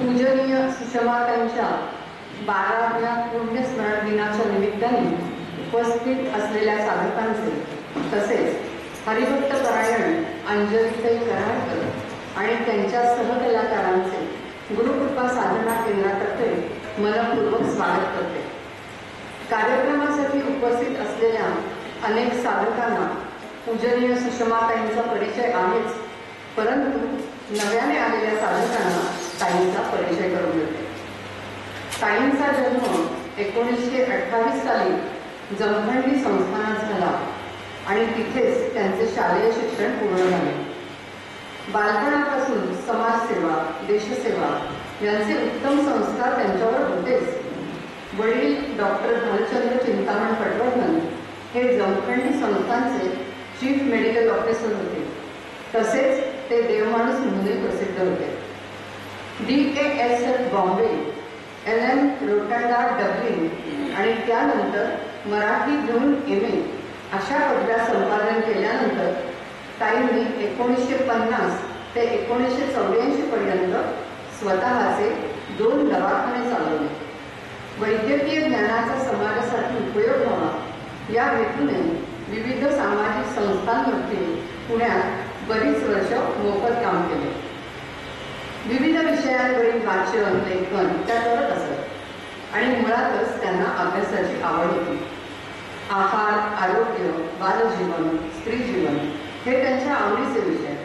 पूजनीय सुषमाताईंच्या 12व्या पुण्यस्मरण दिनाच्या निमित्ताने उपस्थित असलेल्या साधकांचे तसेच हरिभक्तपरायण अंजलीताई कराडकर आणि त्यांच्या सहकलाकारांचे गुरुकृपा साधना केंद्रातर्फे मनपूर्वक स्वागत करते। कार्यक्रमासाठी उपस्थित असलेल्या अनेक साधकांना पूजनीय सुषमाताईंचा परिचय आहेच, परंतु नव्याने आलेल्या साधकांना ताईंचा परिचय करून देते। ताईंचा जन्म 1928 साली जमखंडी संस्थानात झाला आणि तिथेच त्यांचे शालेय शिक्षण पूर्ण झाले। बालपणापासून समाजसेवा, देशसेवा यांचे उत्तम संस्कार त्यांच्यावर होतेच। वडील डॉक्टर भालचंद्र चिंतामण पटवर्धन हे जमखंडी संस्थांचे चीफ मेडिकल ऑफिसर होते, तसेच ते देवमाणूस म्हणूनही प्रसिद्ध होते। DASF बॉम्बे, LM रोटंडा डब्लिन आणि त्यानंतर मराठी घेऊन MA अशा पदव्या संपादन केल्यानंतर ताईंनी 1950 ते 1984 पर्यंत स्वतःचे 2 दवाखाने चालवले। वैद्यकीय ज्ञानाचा समाजासाठी उपयोग व्हावा या हेतूने विविध सामाजिक संस्थांमध्ये पुण्यात बरीच वर्ष मोफत काम केले। विविध विषयांवरील वाचन, लेखन त्या करत असत आणि मुळातच त्यांना अभ्यासाची आवड होती। आहार, आरोग्य, बालजीवन, स्त्रीजीवन हे त्यांच्या आवडीचे विषय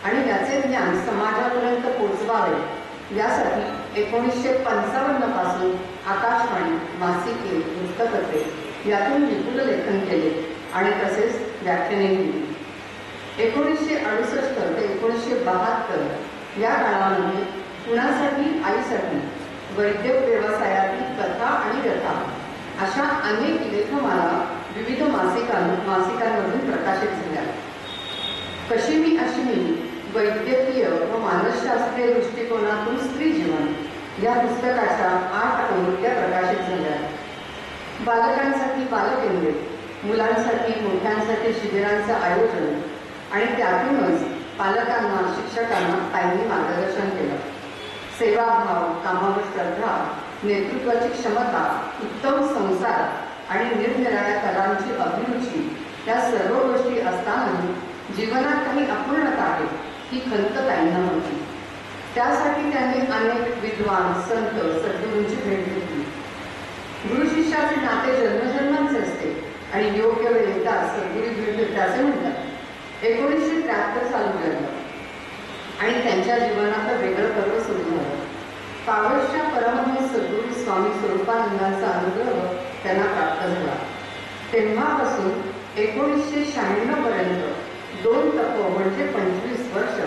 आणि याचे ज्ञान समाजापर्यंत पोहोचवावे यासाठी 1955 पासून आकाशवाणी, मासिके, पुस्तकते यातून विपुल लेखन केले आणि तसेच व्याख्याने दिली। 1968 ते 1972 या काळामध्ये कुणासाठी आईसाठी, वैद्यक व्यवसायातील कथा आणि व्यथा अशा अनेक लेखमाला विविध मासिकांमधून प्रकाशित झाल्या। कशी मी अश्विनी, वैद्यकीय व मानसशास्त्रीय दृष्टिकोनातून स्त्री जीवन या पुस्तकाच्या 8 आवृत्त्या प्रकाशित झाल्या। बालकांसाठी बालकेंद्रे, मुलांसाठी मोठ्यांसाठी शिबिरांचं आयोजन आणि त्यातूनच पालकांना, शिक्षकांना ताईंनी मार्गदर्शन केलं। सेवाभाव, कामावर श्रद्धा, नेतृत्वाची क्षमता, उत्तम संसार आणि निरनिराळ्या कलांची अभिरुची या सर्व गोष्टी असतानाही जीवनात काही अपूर्णता आहे ही खंत ताईंना होती। त्यासाठी त्यांनी अनेक विद्वान, संत, सद्गुरूंची भेट घेतली। गुरु शिष्याचे नाते जन्मजन्मांचे असते आणि योग्य वेळ येताच सद्गुरू भेट त्याचे म्हणतात। 1973 चालू झालं आणि त्यांच्या जीवनात वेगळं पर्व सुरू झालं। पावसच्या परमहंस सद्गुरू स्वामी स्वरूपानंदांचा अनुग्रह त्यांना प्राप्त झाला। तेव्हापासून 1996 पर्यंत 2 तप म्हणजे 25 वर्ष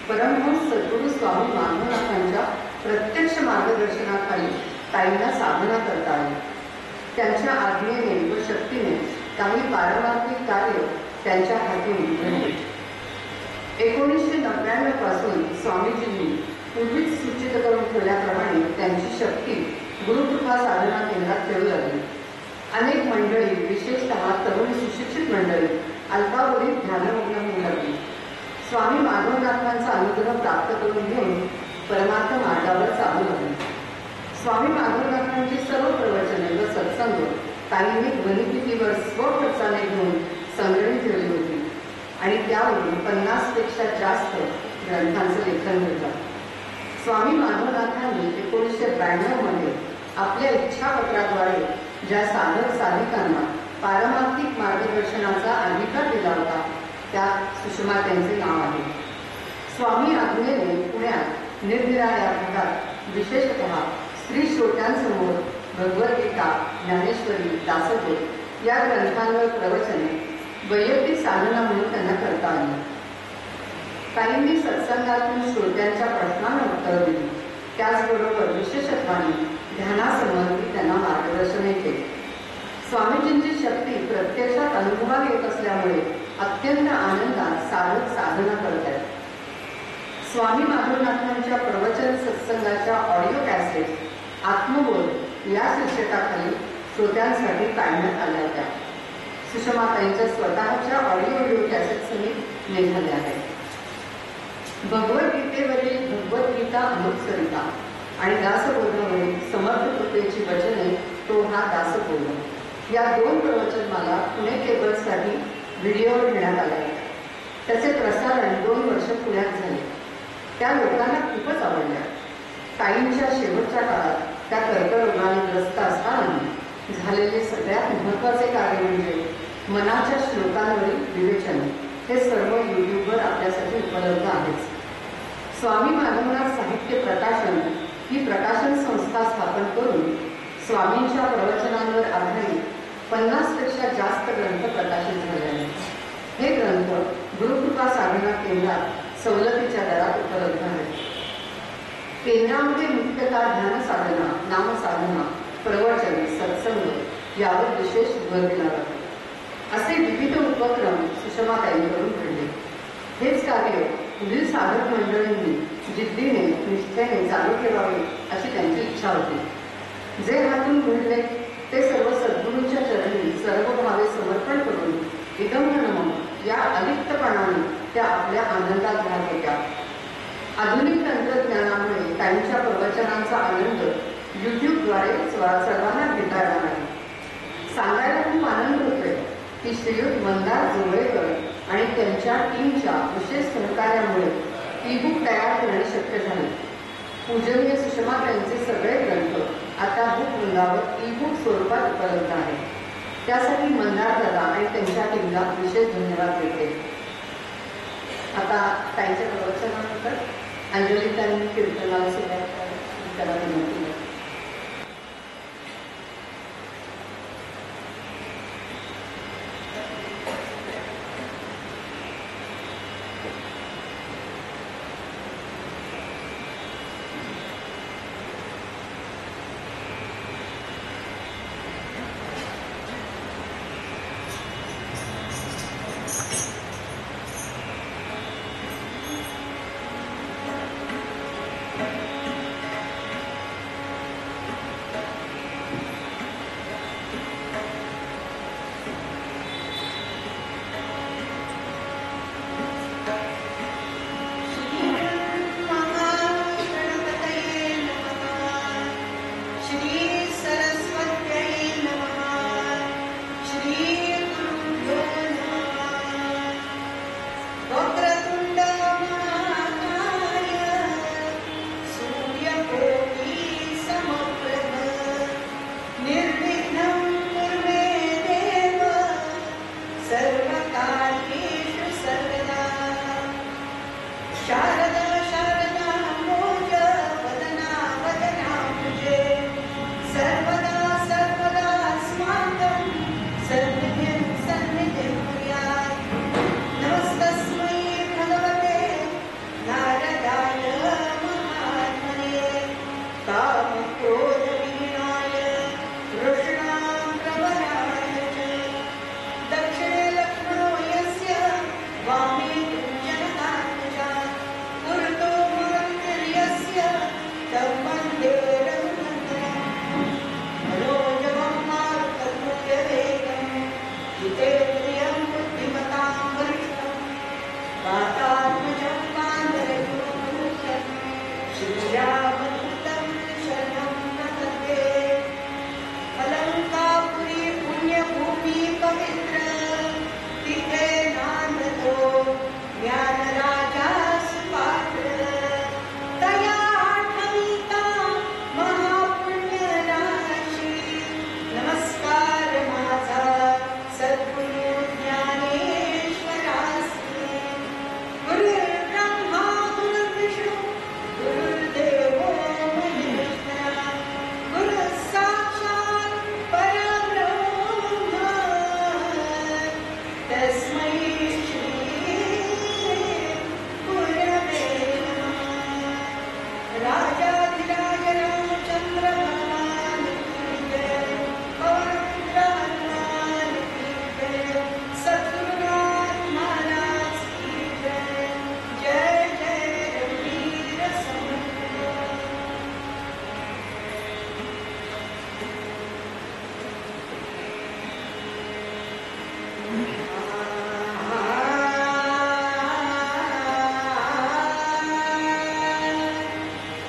परमहंस सद्गुरू स्वामी माधवनाथांच्या प्रत्यक्ष मार्गदर्शनाखाली ताईंना साधना करता आली। त्यांच्या आज्ञेने व शक्तीने काही पारमार्थिक कार्य त्यांच्या हातून घडले। 1999 पासून स्वामीजींनी पूर्वीच सूचित करून ठेवल्याप्रमाणे त्यांची शक्ती गुरुकृपा साधना केंद्रात ठेवू लागली। अनेक मंडळी, विशेषतः तरुण सुशिक्षित मंडळी अल्पावधीत ध्यानमग्न होऊ लागली। स्वामी माधवनाथांचा अनुग्रह प्राप्त करून घेऊन परमार्थ मार्गावर चालू लागले। स्वामी माधवनाथांची सर्व प्रवचने व सत्संग ताईंनी ध्वनिफितीवर स्वखर्चाने घेऊन संग्रहित ठेवली होती आणि त्यावरून 50 पेक्षा जास्त ग्रंथांचं लेखन झालं। स्वामी माधवनाथांनी 1992 मध्ये आपल्या इच्छापत्राद्वारे ज्या साधक साधिकांना पारमार्थिक मार्गदर्शनाचा अधिकार दिला होता त्या सुषमाताईंचे नाव आहे। स्वामी आज्ञेने पुण्यात निरनिराळ्या भागात विशेषतः स्त्री श्रोत्यांसमोर भगवद्गीता, ज्ञानेश्वरी, दासबोध या ग्रंथांवर प्रवचने वैयक्तिक साधना म्हणून त्यांना करता आली। ताईंनी सत्संगातून श्रोत्यांच्या प्रश्नांना उत्तर दिली, त्याचबरोबर विशेषत्वाने ध्यानासंबंधी त्यांना मार्गदर्शनही केले। स्वामीजींची शक्ती प्रत्यक्षात अनुभवात येत असल्यामुळे अत्यंत आनंदात साधक साधना करत आहेत। स्वामी माधवनाथांच्या प्रवचन सत्संगाच्या ऑडिओ कॅसेट आत्मबोध या शीर्षकाखाली श्रोत्यांसाठी काढण्यात आल्या होत्या। सुषमाताईंच्या स्वतःच्या ऑडिओ व्हिडिओ कॅसेट सहित निघाल्या आहेत। भगवद्गीतेवरील भगवद्गीता अमृतसरिता आणि दासबोधावरील समर्थ कृपेची वचने तो हा दासबोध. या 2 प्रवचनमाला पुणे केबलसाठी व्हिडिओवर घेण्यात आल्या. त्याचे प्रसारण 2 वर्ष पुण्यात झाले. त्या लोकांना खूपच आवडल्या. ताईंच्या शेवटच्या काळात त्या कर्करोगाने ग्रस्त असताना झालेले सगळ्यात महत्त्वाचे कार्य म्हणजे मनाच्या श्लोकांवरील विवेचन. हे सर्व यूट्यूबवर आपल्यासाठी उपलब्ध आहेच. स्वामी मानवनाथ साहित्य प्रकाशन ही प्रकाशन संस्था स्थापन करून स्वामींच्या प्रवचनांवर आधारित 50 पेक्षा जास्त ग्रंथ प्रकाशित झाले आहेत. हे ग्रंथ गुरुकृपा साधना केंद्रात सवलतीच्या दरात उपलब्ध आहेत. केंद्रामध्ये मुख्यतः ध्यान साधना, नामसाधना, प्रवचन, सत्संग यावर विशेष भर दिला जातो. असे विविध उपक्रम सुषमाताईंकडून घडले. हेच कार्य पुढील साधक मंडळींनी जिद्दीने निष्ठेने चालू ठेवावे अशी त्यांची इच्छा होती. जे हातून घडले ते सर्व सद्गुरूंच्या चरणी सर्व भावे समर्पण करून इदम या अलिप्तपणाने त्या आपल्या आनंदात राहत होत्या. आधुनिक तंत्रज्ञानामुळे त्यांच्या प्रवचनांचा आनंद यूट्यूबद्वारे सर्वांना घेता येणार आहे. सांगायला खूप आनंद होतोय की श्रीयुत मंदार जोगळेकर आणि त्यांच्या टीमच्या विशेष सहकार्यामुळे ई-बुक तयार करणे शक्य झाले. पूजनीय सुषमा त्यांचे सगळे ग्रंथ आता बुक वृंदावर ई-बुक स्वरूपात उपलब्ध आहेत. त्यासाठी मंदार दादा आणि त्यांच्या टीमला विशेष धन्यवाद देते. आता ताईंच्या प्रवचनानंतर अंजली त्यांनी कीर्तनाला सुरुवात करायला विनंती.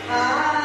Ah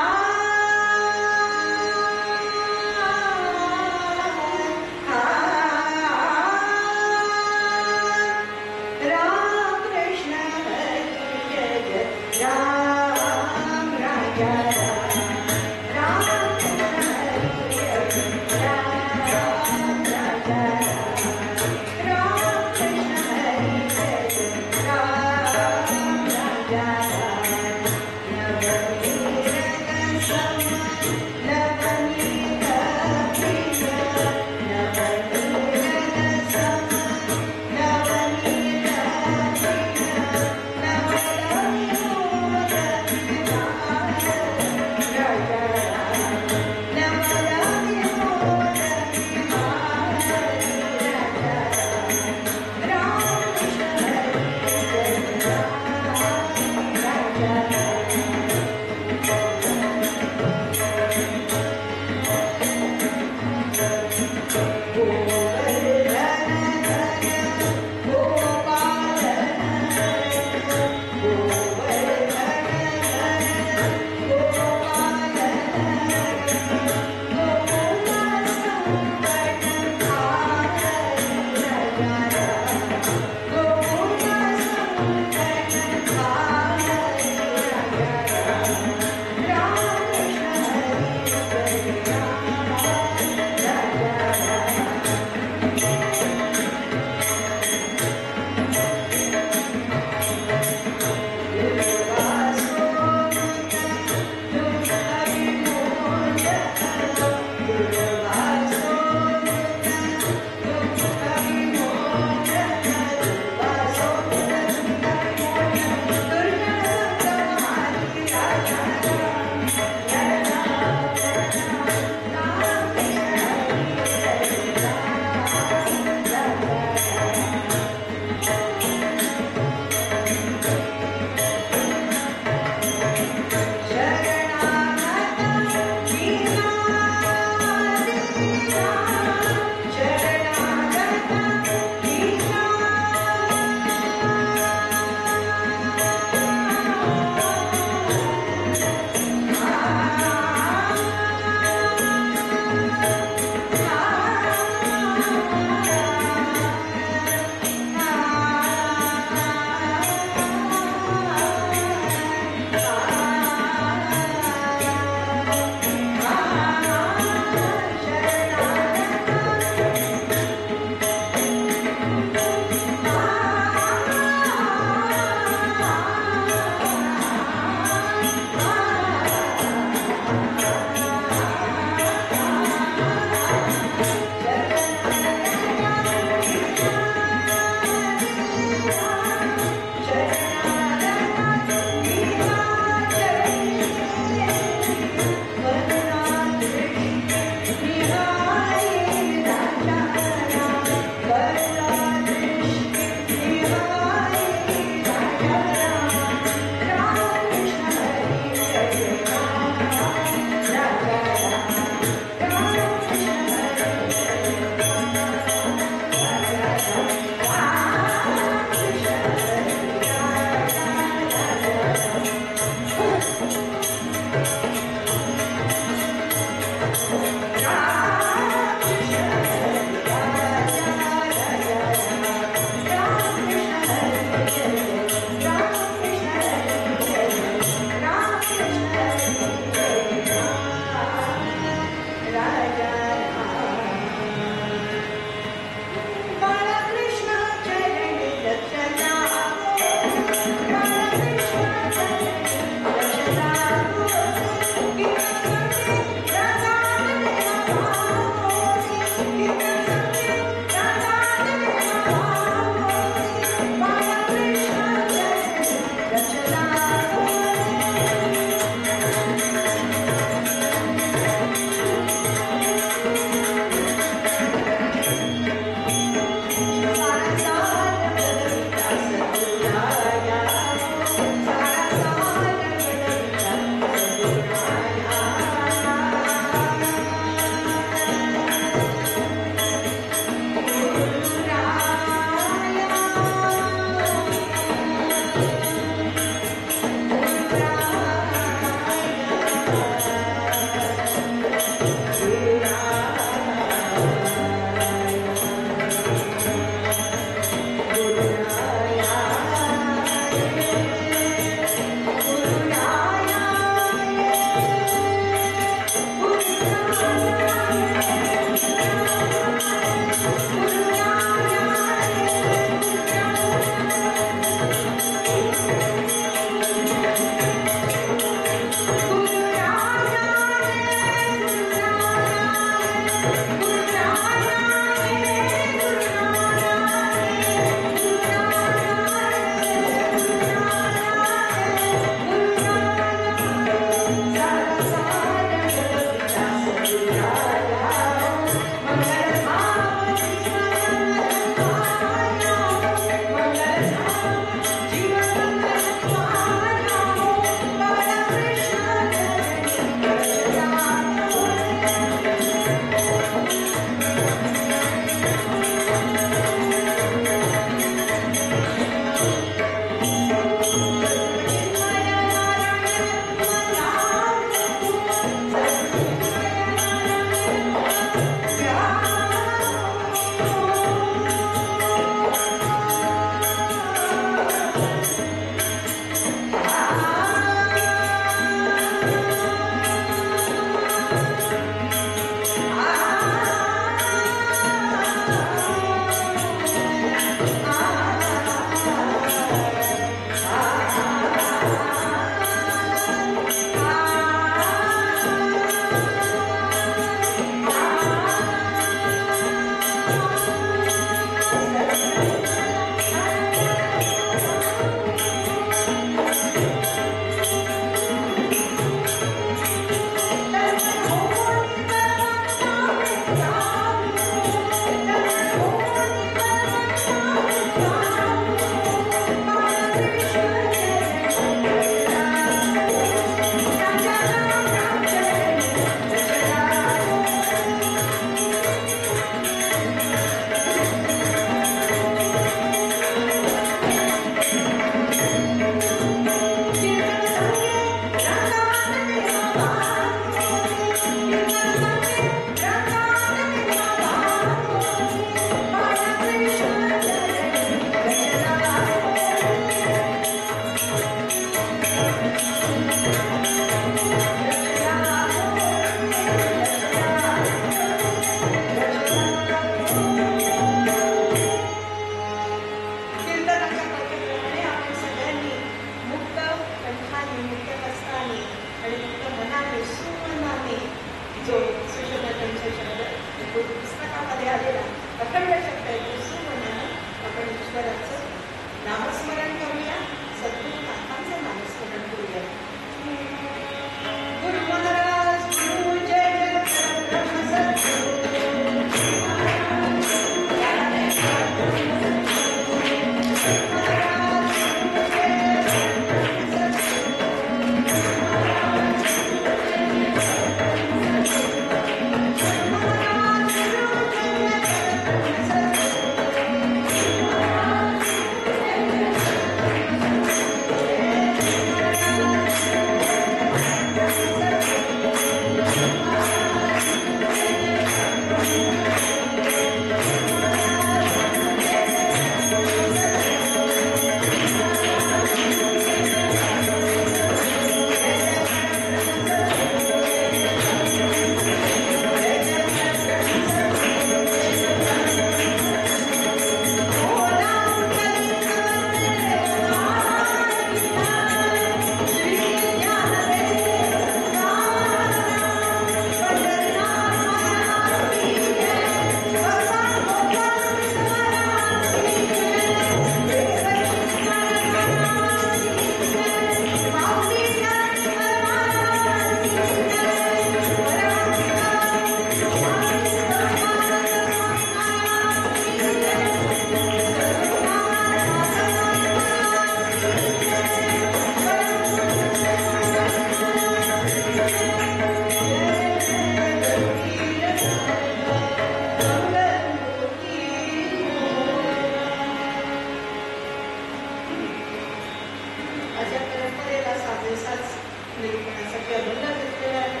निरूपणासाठी अभंग घेतलेला आहे.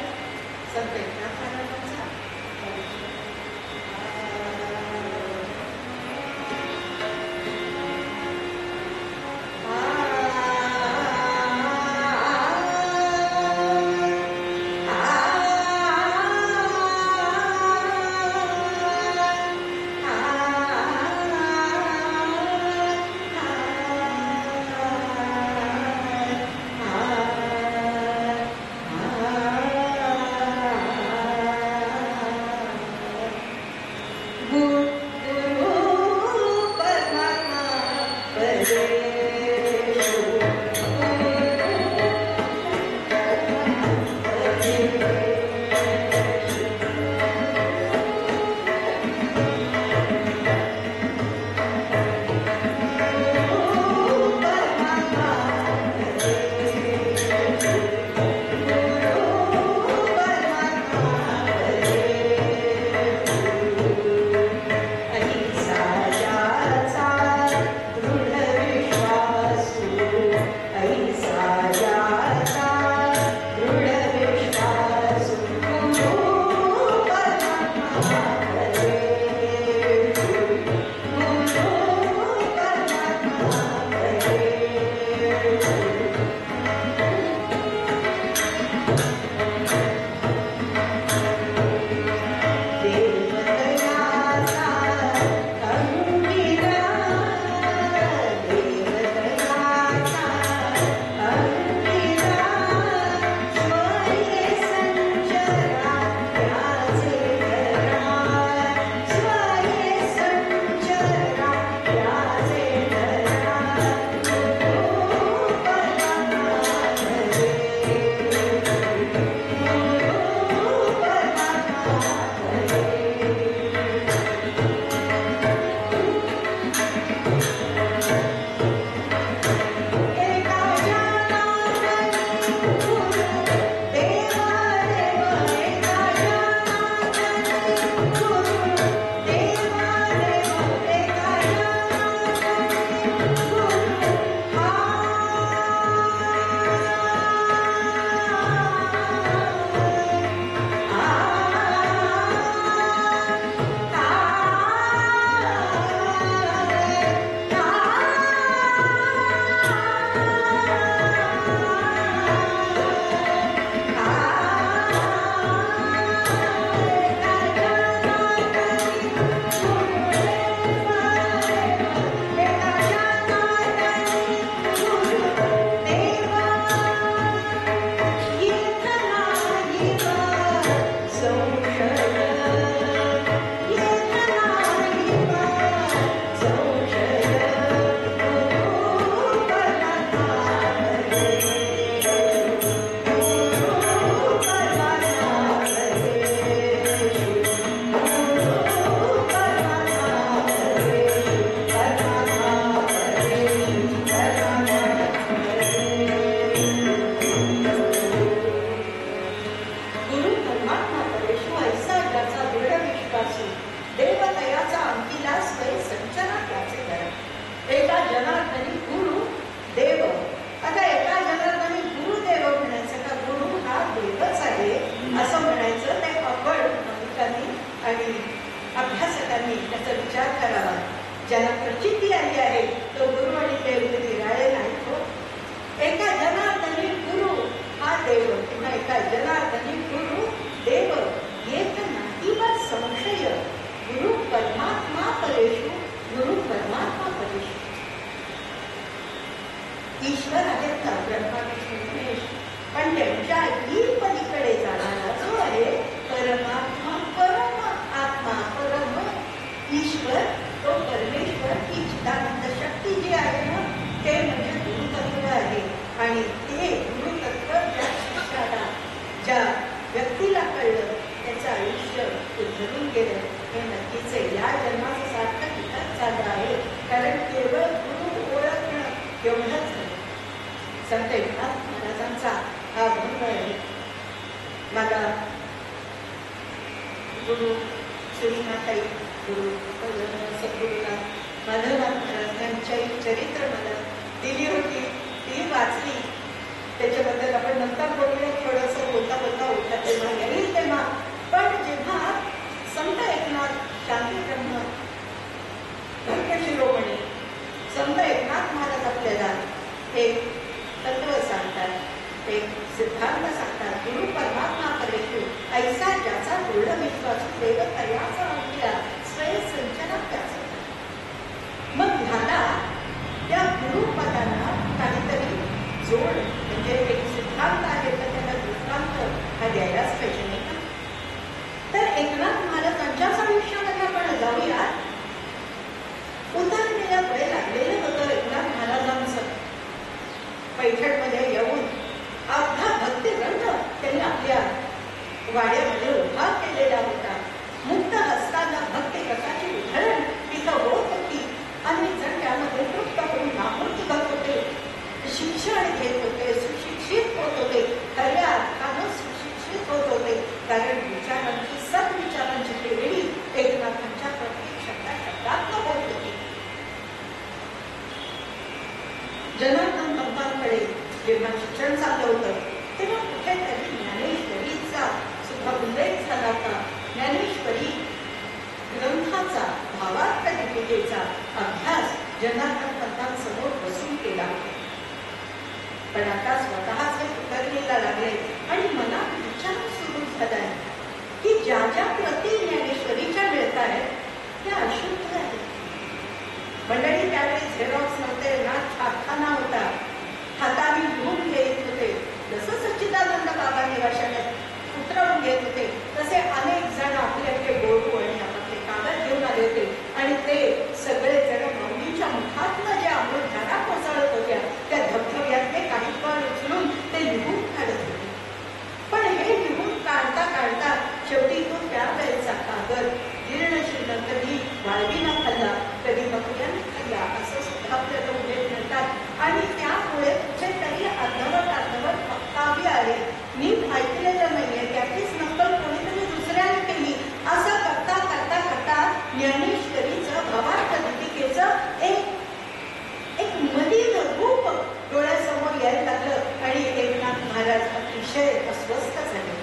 संत एकनाथ महाराजांचा ज्याला प्रचिती आली आहे तो गुरु आणि देव निराळे नाही हो. एका जनार्दनी गुरु हा देव किंवा एका जनार्दनी गुरु देव येत नाही वा संशय. गुरु परमात्मा परेशु, गुरु परमात्मा परेशु. ईश्वर आहेत का ब्रह्मा विष्णू महेश, पण त्यांच्याही पलीकडे जाणारा जो आहे परमात्मा, परम आत्मा, परम ईश्वर, तो परमेश्वर, ही चिदानंद शक्ती जी आहे ना, ते म्हणजे गुरुतत्व आहे. आणि ते गुरुतत्व ज्या शिष्याला, ज्या व्यक्तीला कळलं त्याचं आयुष्य उजळून गेलं हे नक्कीच आहे. या जन्माचं सार्थक इथंच झालं आहे, कारण केवळ गुरु ओळखणं एवढंच आहे. संत एकनाथ महाराजांचा हा अभंग आहे. मला गुरु सुषमाताई, गुरु सद्गुरुनाथ माधवनाथ महाराज यांच्याही चरित्र मला दिली होती, ती वाचली त्याच्याबद्दल आपण नंतर बोलूया. थोडंसं बोलता बोलता उठत तेव्हा येईल तेव्हा. पण जेव्हा संत एकनाथ शांतीब्रह्म शिरोमणी संत एकनाथ महाराज आपल्याला एक तत्व सांगतात, एक सिद्धांत सांगतात, गुरु परमात्मा परेशू ऐसा ज्याचा दृढ विश्वास देव तयाचा अंकिया स्वय संचना त्याचा. मग ह्याला त्या गुरुपदाला काहीतरी जोड म्हणजे एक सिद्धांत आहे तर त्याला दृष्टांत हा द्यायलाच पाहिजे नाही का. तर एकनाथ महाराजांच्याच आयुष्यामध्ये आपण जाऊया. उतरलेलं वय लागलेलं होतं एकनाथ महाराजांचं. पैठणमध्ये येऊन अवघा भक्तिग्रंथ त्यांनी आपल्या वाड्यामध्ये उभा केलेला होता. मुक्त हस्ताला भक्ती रसाची उधळण तिथं होत होती. अनेक जण त्यामध्ये तृप्त होऊन नामूर्ती बघत होते, शिक्षण घेत होते, सुशिक्षित होत होते, खऱ्या अर्थानं सुशिक्षित होत होते. कारण विचारांची सद्विचारांची पेरणी एकनाथांच्या प्रत्येक शब्दात होत होती. जनार्दन पंतांकडे जेव्हा शिक्षण चाललं होतं तेव्हा कुठेतरी ज्ञानेश्वरीचा सुद्धा उल्लेख झाला होता. ज्ञानेश्वरी ग्रंथाचा भावार्थ दीपिकेचा अभ्यास जनार्दन पंतांसमोर बसून केला. पण आता स्वतःच उतरलेला लागले आणि मनात विचार सुरू झालाय की ज्या ज्या प्रती ज्ञानेश्वरीच्या मिळत आहेत त्या अशुद्ध आहेत. मंडळी त्यावेळी झेरॉक्स नव्हते ना छापखाना होता. हाताने लिहून घेत होते. जसं सच्चिदानंद बाबा निवाशात उतरवून घेत होते तसे अनेक जण आपले आपले बोलू आणि आपले कागद घेऊन आले होते आणि ते सगळे जण माऊलीच्या मुखातनं जे अमृतधारा कोसळत होत्या त्या धबधब्यातले काही पण उचलून ते लिहून काढत होते. पण हे लिहून काढता काढता शेवटी तो त्या वेळेचा कागद जीर्णशीर्ण कधी वाळवीनं खाल्ला कधी बकऱ्याने खाल्ला असं सुद्धा आपल्याला उल्लेख मिळतात. आणि त्यामुळे कुठेतरी अर्धवट काव्य आहे नीट ऐकलेलं नाहीये त्याचीच नक्कल कोणीतरी दुसऱ्याने केली असं करता करता करता ज्ञानेश्वरीचं भावार्थ दीपिकेचं एक मलिन रूप डोळ्यासमोर यायला लागलं आणि एकनाथ महाराज अतिशय अस्वस्थ झाले.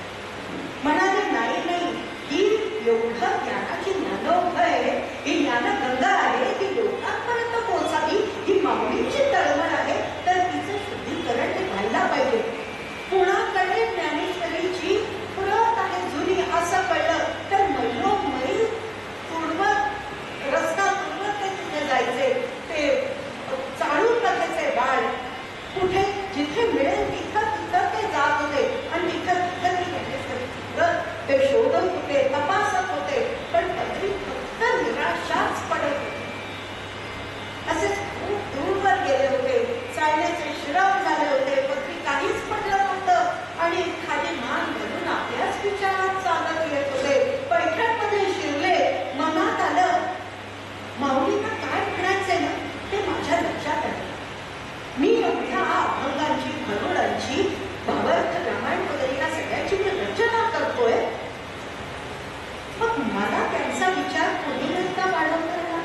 म्हणाले नाही ही एवढं ज्ञानाची ज्ञानोभ आहे, ही ज्ञानगंगा आहे, ती लोकांपर्यंत पोहोचावी, ही माऊलीची तळमळ आहे तर तिचं शुद्धीकरण व्हायला पाहिजे. कुणाकडे ज्ञानेश्वरीची प्रत आहे जुनी असं कळलं तर मैलोमैल तुडवत रस्ता तुडवत ते तिथे जायचे, ते चाळून बघायचे बाळ कुठे जिथे मिळेल तिथं ते जात होते आणि तिथं ती ज्ञानेश्वरी ते शोधत होते, तपासत होते, पण तरी फक्त निराशाच पडत होते. असेच खूप दूरवर गेले होते, चालण्याचे श्रम झाले होते, पत्री काहीच पडलं नव्हतं आणि खाली मान घालून आपल्याच विचारात चालत येत होते. पैठणमध्ये शिरले, मनात आलं माऊलींना काय म्हणायचंय ना ते माझ्या लक्षात आलं. मी एवढ्या अभंगांची भरुडांची भावार्थ रामायण वगैरे या सगळ्याची मी रचना करतोय, मग मला त्यांचा विचार कोणी नसता वाढवता.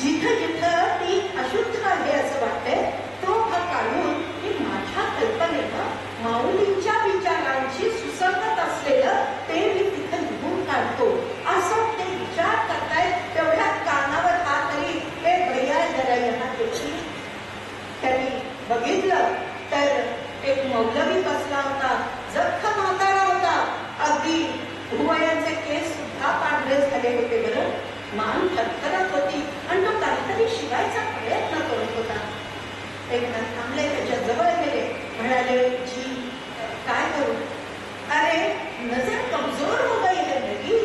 जिथं जिथं ती अशुद्ध आहे असं वाटतंय तो हा काढून मी माझ्या कल्पनेनं माऊलींच्या विचारांची सुसंगत असलेलं ते मी तिथं लिहून काढतो असं ते विचार करतायत. तेवढ्या कानावर हा तरी हे भैया जरा यांना देखील त्यांनी बघितलं तर एक मौलवी बसला होता, जख्ख म्हातारा होता, अगदी भुवयांचे केस सुद्धा पांढरे झाले होते. बरं मान थरथरत होती आणि तो काहीतरी शिवायचा प्रयत्न करत होता. एकनाथ थांबले, त्याच्या जवळ गेले, म्हणाले जी काय करू? अरे नजर कमजोर हो गई है मेरी,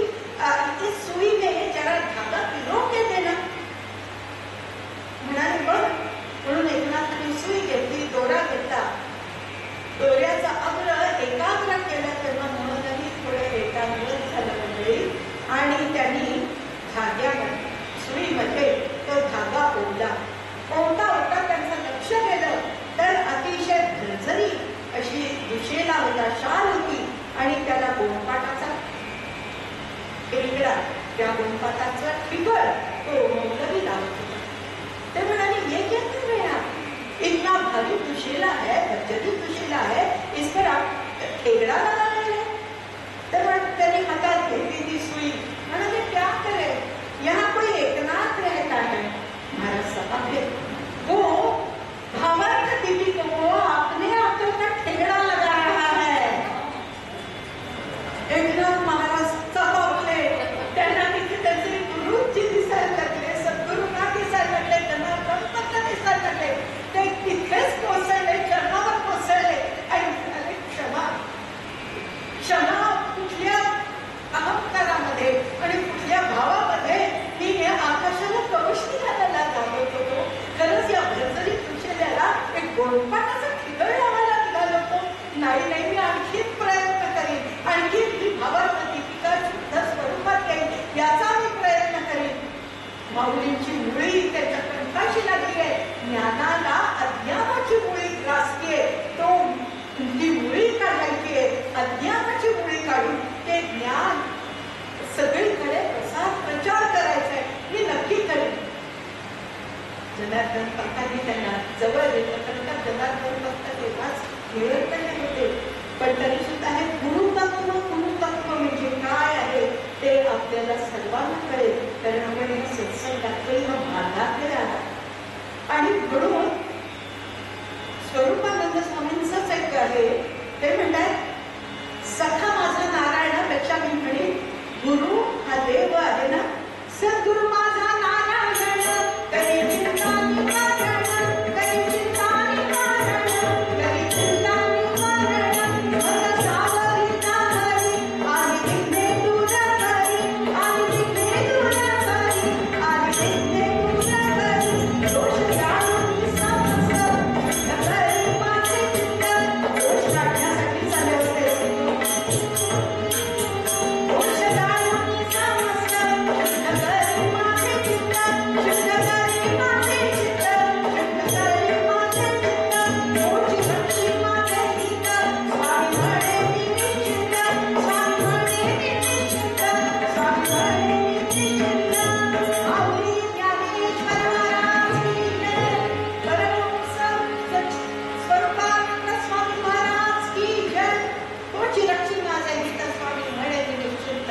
इस सुई में जरा धागा पिरो के देना. म्हणाले बघ. म्हणून एकनाथाने सुई घेतली, दोरा घेतला, दोऱ्या जनार्दन पंथांनी त्यांना जवळ घेतलं, कारण का जनार्दन पंथ तेव्हाच निरंतर होते. पण तरी सुद्धा हे गुरुतत्व म्हणजे काय आहे ते आपल्याला सर्वांना कळेल, कारण आपण या सत्संगातले ह्या भागातले आहात. आणि म्हणून स्वरूपानंद स्वामींचंच एक आहे, ते म्हणतात सखा माझा नारायणापेक्षा मी म्हणेन गुरु हा देव आहे ना, सद्गुरु माझा नारायण करी चिंता निवारण, करी चिंता निवारण, करी चिंता निवारण, भक्त सावरिता हरी, आदि विघ्ने दूर करी, आदि विघ्ने दूर करी, आदि विघ्ने दूर करी, दोष जाणून समस्त नकरी माझे चित्त. दोष काढण्यासाठी चालले होते, दोष जाणून समस्त नकरी माझे चित्त, शुद्ध करी माझे चित्त, शुद्ध करी माझे चित्त, मोठी भक्ती माझे हित, स्वामी म्हणे निश्चित, स्वामी म्हणे निश्चित, स्वामी म्हणे निश्चित. माऊली ज्ञानेश्वर महाराज की जय, परमहंस स्वरूपानंद स्वामी महाराज की जय. मोठी रक्षी माझे हित, स्वामी म्हणे निश्चित.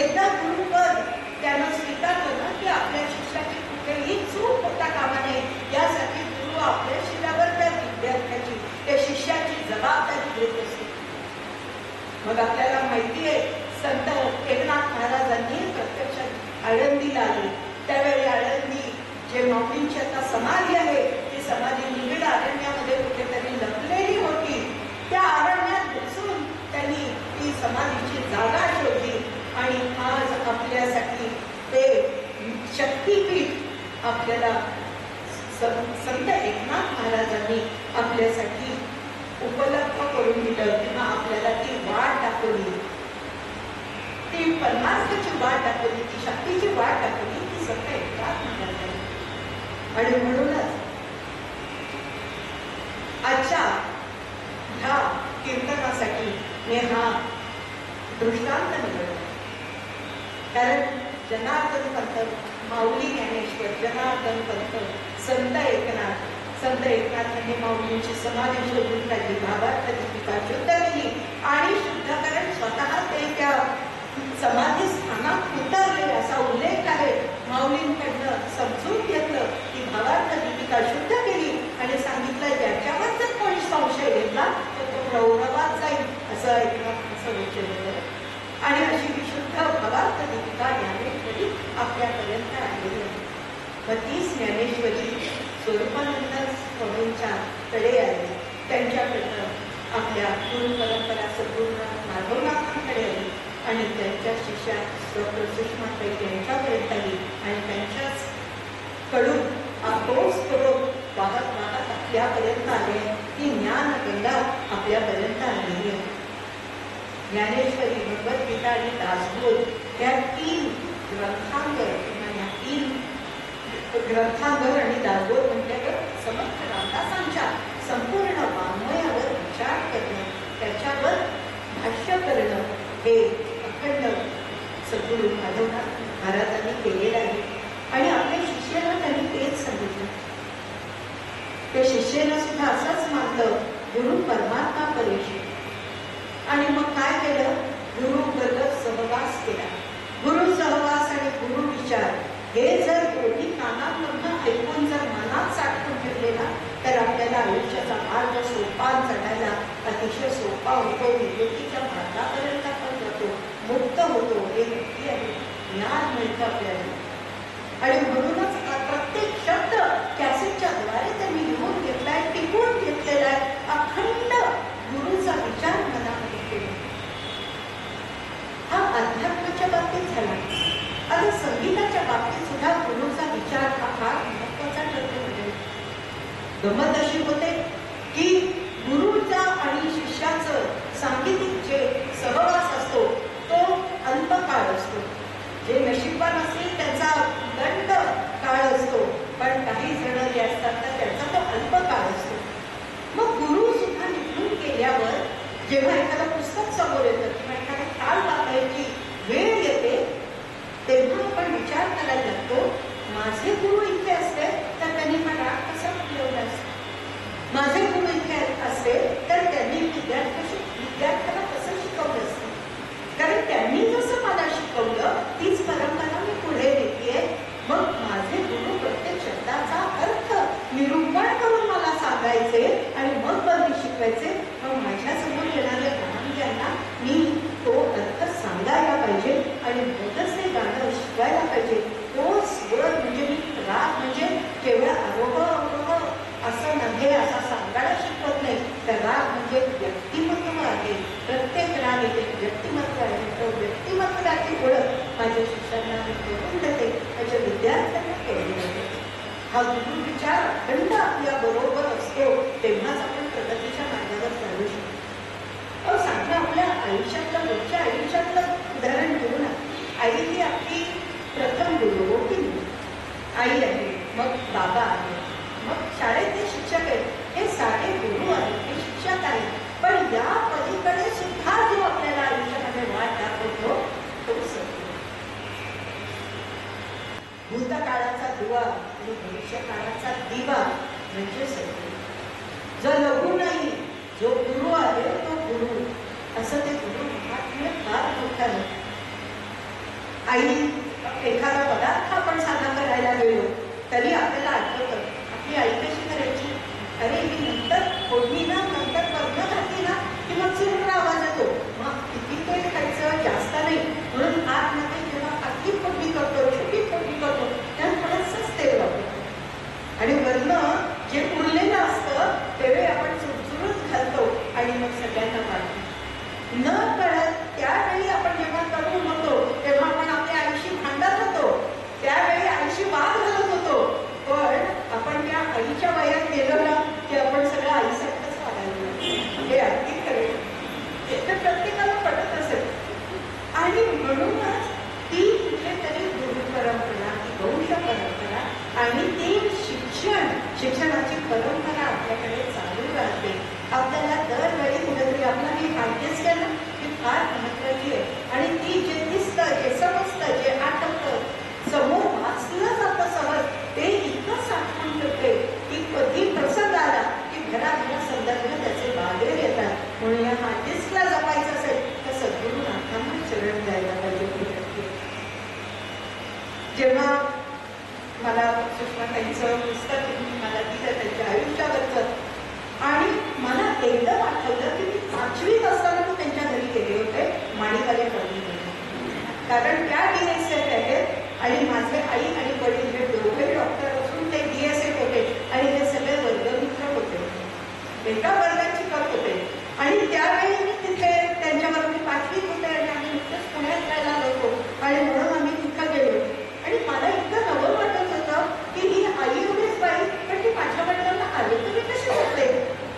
एकदा गुरुपद त्यानं स्वीकारलं ना की आपल्या शिष्याची कुठेही चूक होता कामा नये, यासाठी गुरु आपल्या शिष्यावर त्या विद्यार्थ्याची, त्या शिष्याची जबाबदारी घेत असते. मग आपल्याला माहिती आहे संत एकनाथ महाराजांनी प्रत्यक्षात आळंदीला आले. त्यावेळी आळंदी जे माऊलींची आता समाधी आहे, ती समाधी निबिड अरण्यामध्ये कुठेतरी लपलेली होती. त्या अरण्यात घुसून त्यांनी ती समाधीची जागा शोधली आणि आज आपल्यासाठी ते शक्तीपीठ आपल्याला संत एकनाथ महाराजांनी आपल्यासाठी उपलब्ध करून दिलं, किंवा आपल्याला ती वाट दाखवली, ती परमार्थाची वाट दाखवली, ती शक्तीची वाट दाखवली, ती संत एकनाथ महाराजांनी. आणि म्हणूनच आजच्या ह्या कीर्तनासाठी मी हा दृष्टांत निवडला, कारण जनार्दन पंथ, माऊली ज्ञानेश्वर, जनार्दन पंथ, संत एकनाथांनी माऊलींची समाधी शोधून काढली, भावार्थ दीपिका शुद्ध केली आणि शुद्धकरण स्वतः ते त्या समाधी स्थानात उतरले असा उल्लेख आहे. माऊलींकडनं समजून घेतलं की भावार्थ दीपिका शुद्ध केली आणि सांगितलं ज्याच्यावर जर कोणी संशय घेतला तर तो रौरवात जाईल, असं एकनाथांचं वचन होतं. आणि अशी विशुद्ध भावार्थ दीपिका ज्ञानेश्वरी आपल्यापर्यंत आलेली आहे. मग तीच ज्ञानेश्वरी स्वरूपानंद स्वामींच्या कडे आली, त्यांच्याकडनं आपल्या गुरु परंपरा सद्गुरू माधवनाथांकडे आली आणि त्यांच्या शिष्या डॉक्टर सुषमाताई यांच्यापर्यंत आली आणि त्यांच्याच कडून तोच करून वाहत वाहत आपल्यापर्यंत आले. ती ज्ञानगंगा आपल्यापर्यंत आलेली आहे. ज्ञानेश्वरी, भगवद्गीता आणि दासबोध या तीन ग्रंथांवर, किंवा या तीन ग्रंथांवर आणि दासबोध म्हटल्यावर समर्थ रामदासांच्या संपूर्ण वाङ्मयावर विचार करणं, त्याच्यावर भाष्य करणं हे अखंड सद्गुरू माधवनाथ महाराजांनी केलेलं आहे. आणि आपल्या शिष्याला त्यांनी तेच सांगितलं. त्या शिष्यानं सुद्धा असंच मानलं, गुरु परमात्मा परेश. आणि मग काय केलं, गुरु बरोबर सहवास केला. गुरु सहवास आणि गुरु विचार हे जर दोन्ही कानांमधनं ऐकून जर मनात साठवून ठेवले ना, तर आपल्याला आयुष्याचा मार्ग सोपा चढायला अतिशय सोपा होतो. विवेकीच्या मार्गापर्यंत आपण जातो, मुक्त होतो. हे नक्की आहे, ज्ञान मिळतं आपल्याला. आणि म्हणूनच प्रत्येक शब्द कॅसेटच्या द्वारे त्यांनी लिहून घेतलाय, टिकून घेतलेला आहे. अखंड गुरुचा विचार मनामध्ये केला. हा अध्यात्माच्या बाबतीत झाला. आता संगीताच्या बाबतीत सुद्धा गुरुचा विचार हा फार महत्वाचा ठरतो. म्हणजे गमत अशी होते की गुरुचा आणि शिष्याचं सांगीतिक जे सहवास असतो तो अल्पकाळ असतो. जे नशीबवान असतील त्यांचा दंड काळ असतो, पण काही जण जे असतात तर त्यांचा तो अल्पकाळ असतो. मग गुरु सुद्धा निघून गेल्यावर जेव्हा एखादं पुस्तक समोर येतं किंवा एखादा काळ वाचायची वेळ येते, तेव्हा आपण विचार करायला लागतो, माझे गुरु इथे असते लावायचे आणि मग बंदी शिकवायचे. मग माझ्यासमोर येणाऱ्या लहानग्यांना मी तो अर्थ सांगायला पाहिजे आणि मगच ते गाणं शिकवायला पाहिजे. तो स्वर म्हणजे मी राग म्हणजे केवळ आरोह अवरोह असं नव्हे असा सांगायला शिकवत नाही. तर राग म्हणजे व्यक्तिमत्व आहे. प्रत्येक राग एक व्यक्तिमत्व आहे. तो व्यक्तिमत्वाची ओळख माझ्या शिष्यांना मी करून देते, माझ्या विद्यार्थ्यांना करून देते. हा गुरु विचार अखंड आपल्या बरोबर असतो तेव्हाच आपण प्रगतीच्या मार्गावर चालू शकतो. सांगा आपल्या आयुष्यातलं रोजच्या आयुष्यातलं उदाहरण घेऊ ना. आई ही आपली प्रथम गुरु हो की नाही? आई आहे, मग बाबा आहे, मग शाळेतले शिक्षक आहेत. हे सारे गुरु आहेत, हे शिक्षक आहेत. पण या पलीकडे सुद्धा जो आपल्याला आयुष्यामध्ये वाट दाखवतो तो सत्य. भूतकाळाचा दिवा आणि भविष्यकाळाचा दिवा म्हणजे सत्य. जो लघु नाही, जो गुरु आहे तो गुरु. असं ते गुरु महात्म्य फार मोठं आहे. आई एखादा पदार्थ आपण साधा करायला गेलो तरी आपल्याला आठवतं आपली आई कशी करायची. अरे ही नंतर फोडणी ना, नंतर वर्ण घातली ना की मग चुरून आवाज येतो. मग किती तेल खायचं, जास्त नाही. म्हणून आतमध्ये जेव्हा आधी फोडणी करतो, छोटी फोडणी करतो त्यात थोडंसंच तेल वापरतो आणि वर्ण जे उरलेलं असतं त्यावेळी आपण चुरचुरून घालतो आणि मग सगळ्यांना वाटतो. न कळत त्यावेळी आपण जेव्हा तरुण होतो तेव्हा आपण आपल्या आईशी भांडत होतो, त्यावेळी आईशी वाद घालत होतो. पण आपण त्या आईच्या वयात गेलो ना की आपण सगळं आईसारखंच वागायला लागतो. हे अगदी खरे, ते तर प्रत्येकाला पटत असेल. आणि म्हणूनच ती कुठेतरी गुरु परंपरा, ती वंश परंपरा आणि ती शिक्षणाची परंपरा आपल्याकडे चालू राहते. आपल्याला दरवेळी कुठेतरी आपला मी प्रॅक्टिस केलं की फार महत्वाची आहे. आणि ती जे दिसतं, जे समजतं, जे आठवतं, समोर वाचलं जातं सहज, ते इतकं साठवून ठेवते की कधी प्रसंग आला की घराघरा संदर्भ त्याचे बाहेर येतात. म्हणून या हार्डिस्कला जपायचं असेल तर सद्गुरुनाथांना शरण द्यायला पाहिजे. जेव्हा मला सुषमाताईंचं पुस्तक मला दिलं त्यांच्या आयुष्यावरचं आणि मला एकदम आठवलं की मी 5वीत असताना मी त्यांच्या घरी गेले होते माणिकाले पडली. कारण त्या DSF आहेत आणि माझे आई आणि वडील हे दोघे डॉक्टर असून ते DSF होते आणि हे सगळे वर्गमित्र होते, एका वर्गात शिकत होते. आणि त्यावेळी मी तिथे त्यांच्यावर मी 5वीत होते आणि आम्ही नुकतंच पुण्यात राहायला होतो आणि म्हणून आम्ही तिथं गेलो. आणि मला इतकं नवं वाटत होतं की ही आई एवढीच बाई, पण ती माझ्या वडिलांना आले तुम्ही कसे होते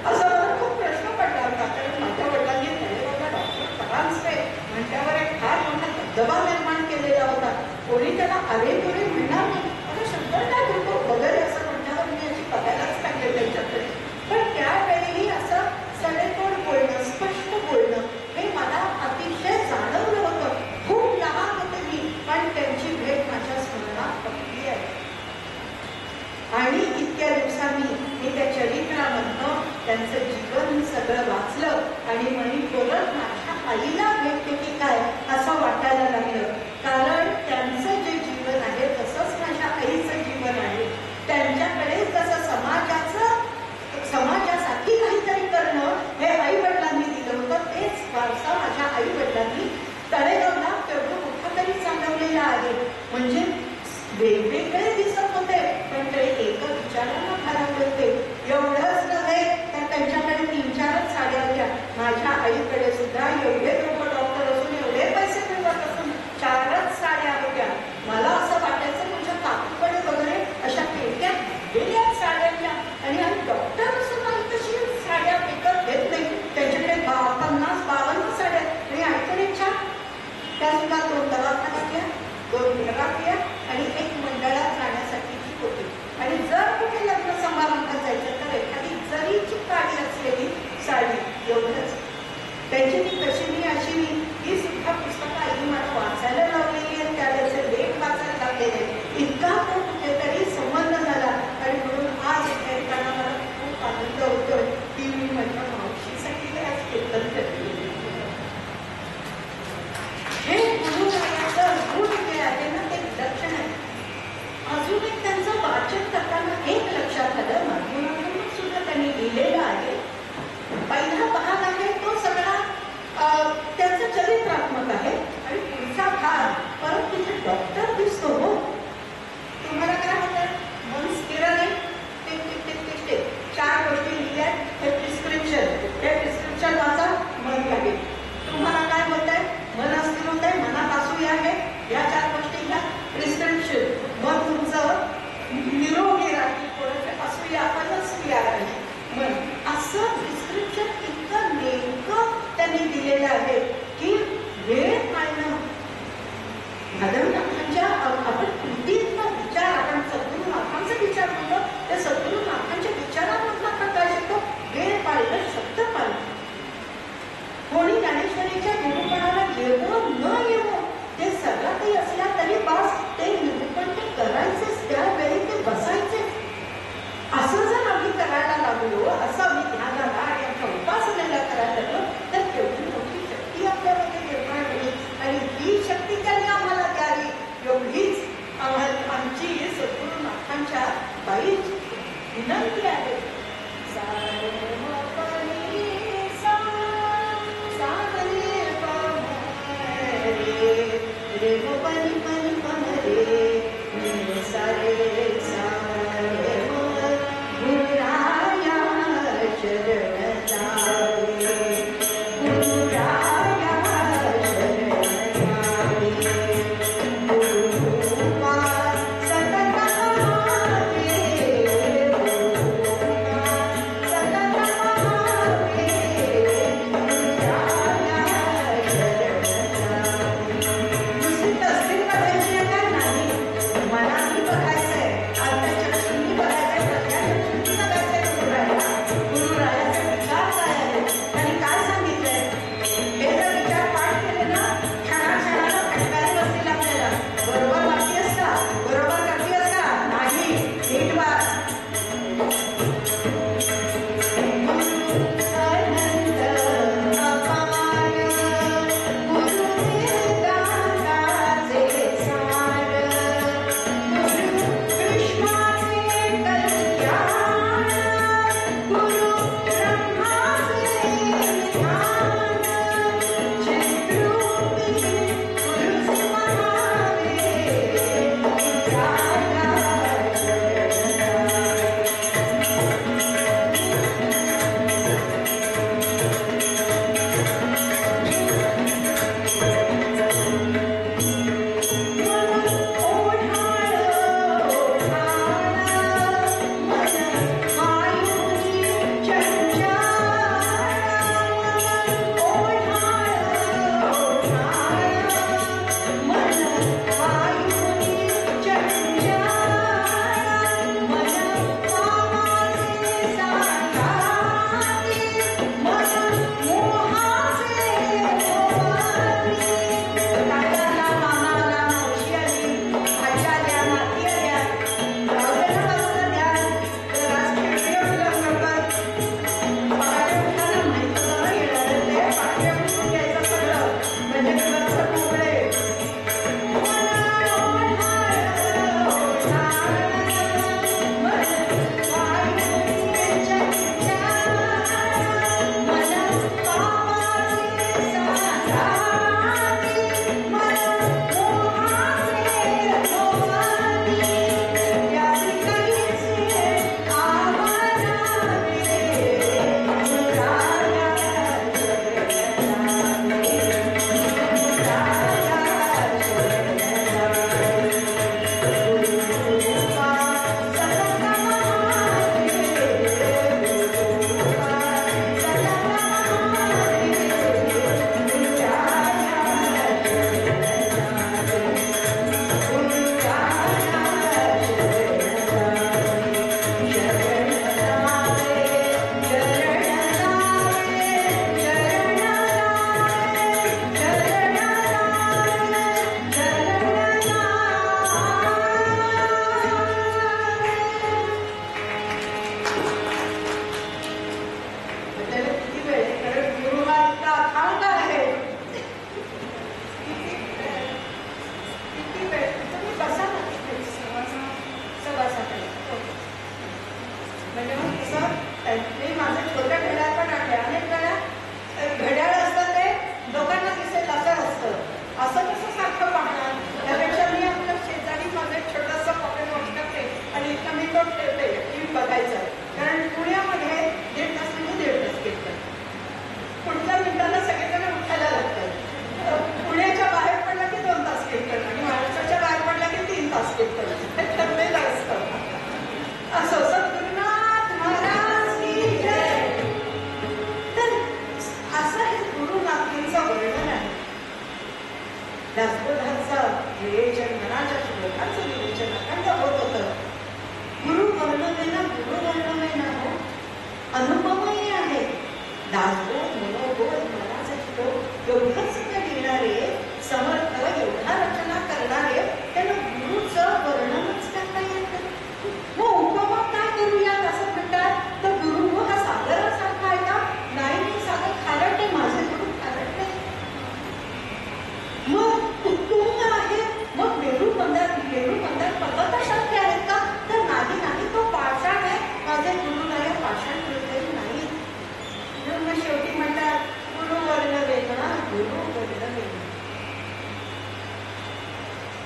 असा मला खूप प्रश्न पडला होता. कारण माझ्या वडिलांनी त्यावेळेला डॉक्टर परांजपे म्हणल्यावर एक फार मोठा दबा निर्माण केलेला होता. कोणी त्याला अरे तुरे म्हणणार नाही, मला शंभर काय बोलतो वगैरे असं म्हणल्यावर मी अशी बघायलाच पाहिजे त्यांच्याकडे. पण त्यावेळी असं सडेतोड बोलणं, स्पष्ट बोलणं हे मला अतिशय जाणवलं होतं. खूप लहान होते मी, पण त्यांची भेट माझ्या स्मरणात पडली आहे. आणि इतक्या दिवसांनी मी त्या चरित्रामधनं त्यांचं जीवन सगळं वाचलं आणि मी परत माझ्या आईला भेटते की काय असं वाटायला लागलं. कारण त्यांचं जे जीवन आहे तसंच माझ्या आईचं जीवन आहे. त्यांच्याकडे जसं समाजासाठी काहीतरी करणं हे आई वडिलांनी दिलं होतं, तेच वारसा माझ्या आई वडिलांनी तळेगावला तेवढं मोठं तरी चालवलेलं आहे. म्हणजे वेगवेगळे दिसत होते पण ते एक विचाराला भारावले होते. एवढंच नव्हे तर त्यांच्याकडे 3-4च साड्या होत्या. माझ्या आईकडे सुद्धा एवढे लोक डॉक्टर असून, एवढे पैसे मिळवत असून 4च साड्या होत्या. तयार आहे. मग असं डिस्क्रिप्शन इतकं नेमकं त्यांनी दिलेलं आहे की वेळ पाळणं भादरनाथांच्या आपण कृतीतला विचार, आपण सद्गुरुनाथांचा विचार म्हणतो, त्या सद्गुरुनाथांच्या विचारामधला प्रकाश येतो. वेळ पाळणं, शब्द पाळणं. कोणी ज्ञानेश्वरीच्या निरूपणाला येवो न येवो, ते सगळं काही असल्या तरी बास ते निरूपण ते करायचेच, त्यावेळी ते बसायचे. असं जर आम्ही करायला लागलो, असं आम्ही ध्यानाला आणि आमच्या उपासनेला करायला लागलो, तर तेवढी मोठी शक्ती आपल्यामध्ये निर्माण होईल. आणि ही शक्ती त्यांनी आम्हाला द्यावी एवढीच आमची सद्गुरुनाथांच्या बाईची विनंती आहे.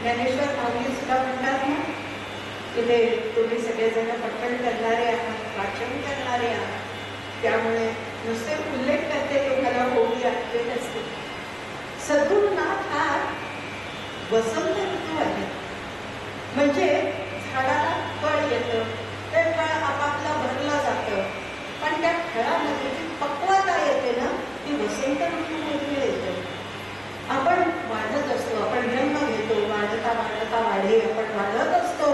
ज्ञानेश्वर माऊली सुद्धा म्हणतात ना की ते तुम्ही सगळेजण पठण करणारे आहात, वाचन करणारे आहात, त्यामुळे नुसते उल्लेख करते तुम्हाला होळी आठवे नसते. सद्गुरुनाथ हा वसंत ऋतू आहे. म्हणजे झाडाला फळ येतं, ते फळ आपापलं भरलं जातं, पण त्या फळामध्ये जी पक्वता येते ना ती वसंत ऋतूमध्ये येते. आपण वाढत असतो, आपण जन्म घेतो, वाढता वाढता वाढे आपण वाढत असतो,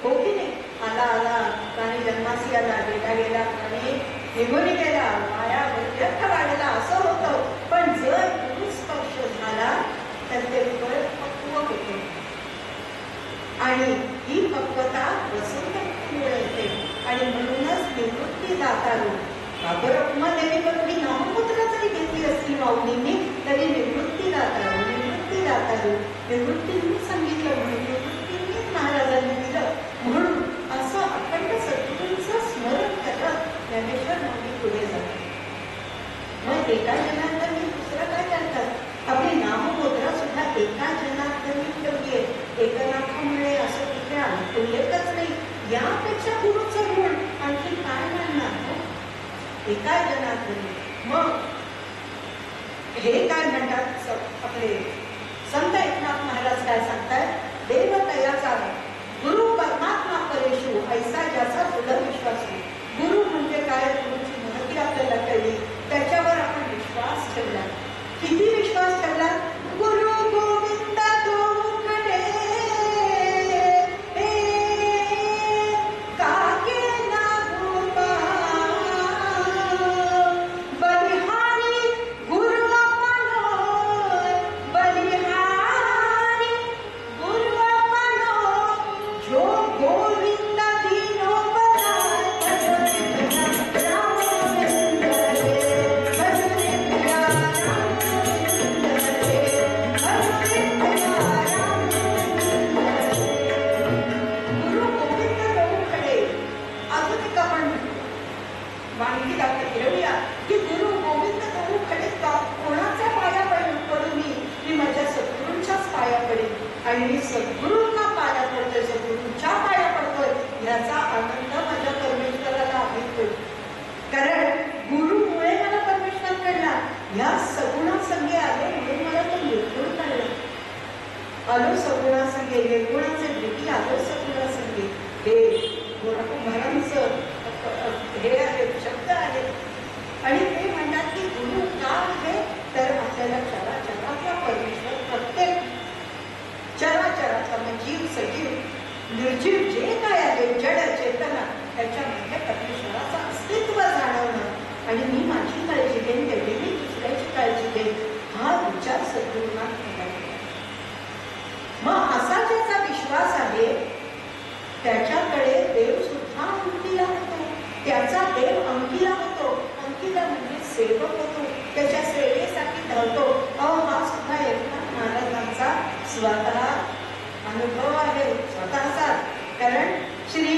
हो की नाही? आला आला प्राणी जन्मासी आला, गेला गेला प्राणी निघून गेला, माया व्यर्थ वाढला, असं होतं. पण जर गुरुस्पर्श झाला तर ते फळ पक्व होते आणि ही पक्वता वसंत ऋतूमुळे येते. आणि म्हणूनच निवृत्ती दातारू रखुमादेवी कधी नाममुद्रा जरी घेतली असली माऊलींनी तरी निवृत्ती दातारू निवृत्तींनी सांगितलं म्हणून निवृत्तींनी महाराजांनी दिलं म्हणून असं अखंड सद्गुरूंचं स्मरण करत ज्ञानेश्वर माऊली पुढे जातात. मग एका जनार्दनी दुसरं काय करतात? आपली नाममुद्रा सुद्धा एका जनार्दनी ठेवली आहे. एकनाथामुळे असं कुठे उल्लेखच नाही. यापेक्षा गुरुचं गुण आणखी काय म्हणणार? एका जनार्दनी. मग हे काय म्हणतात आपले संत एकनाथ महाराज काय सांगतात? देव तयाचा गुरु परमात्मा परेशू ऐसा ज्याचा दृढ विश्वास आहे. गुरु म्हणजे काय? गुरुची महती आपल्याला कळली, त्याच्यावर आपण विश्वास ठेवला. किती विश्वास ठेवला? गुरु गोविंद तुमकडे आणि मी सद्गुरूंना पाया पडतोय, सद्गुरूंच्या पाया पडतोय, याचा आनंद माझ्या परमेश्वराला अभिप्रेत. कारण गुरुमुळे मला परमेश्वर कळला. या सगुणासंगे आले म्हणून मला तो निर्गुण कळला. आलो सगुणासंगे, निर्गुणाचे भीती आलो सगुणासंगे. हे महाराजांचं हे आहे, शब्द आहे. आणि ते म्हणतात की गुरु का आहे? तर आपल्याला चराचरातला परमेश्वर, प्रत्येक चराचराचा म्हणजे जीव, सजीव, निर्जीव जे काय आहे, जड चेतना, त्याच्यामध्ये परमेश्वराचं अस्तित्व जाणवणं आणि मी माझी काळजी घेईन तेवढी मी दुसऱ्याची काळजी घेईन, हा विचार सद्गुरूंना केला. मग असा ज्याचा विश्वास आहे त्याच्याकडे देव सुद्धा अंकीला होतो, त्याचा देव अंकीला होतो. अंकीला म्हणजे सेवक होतो, त्याच्या सेवेसाठी धावतो. हा सुद्धा एकनाथ महाराजांचा स्वतः अनुभव आहे, स्वतःचा. कारण श्री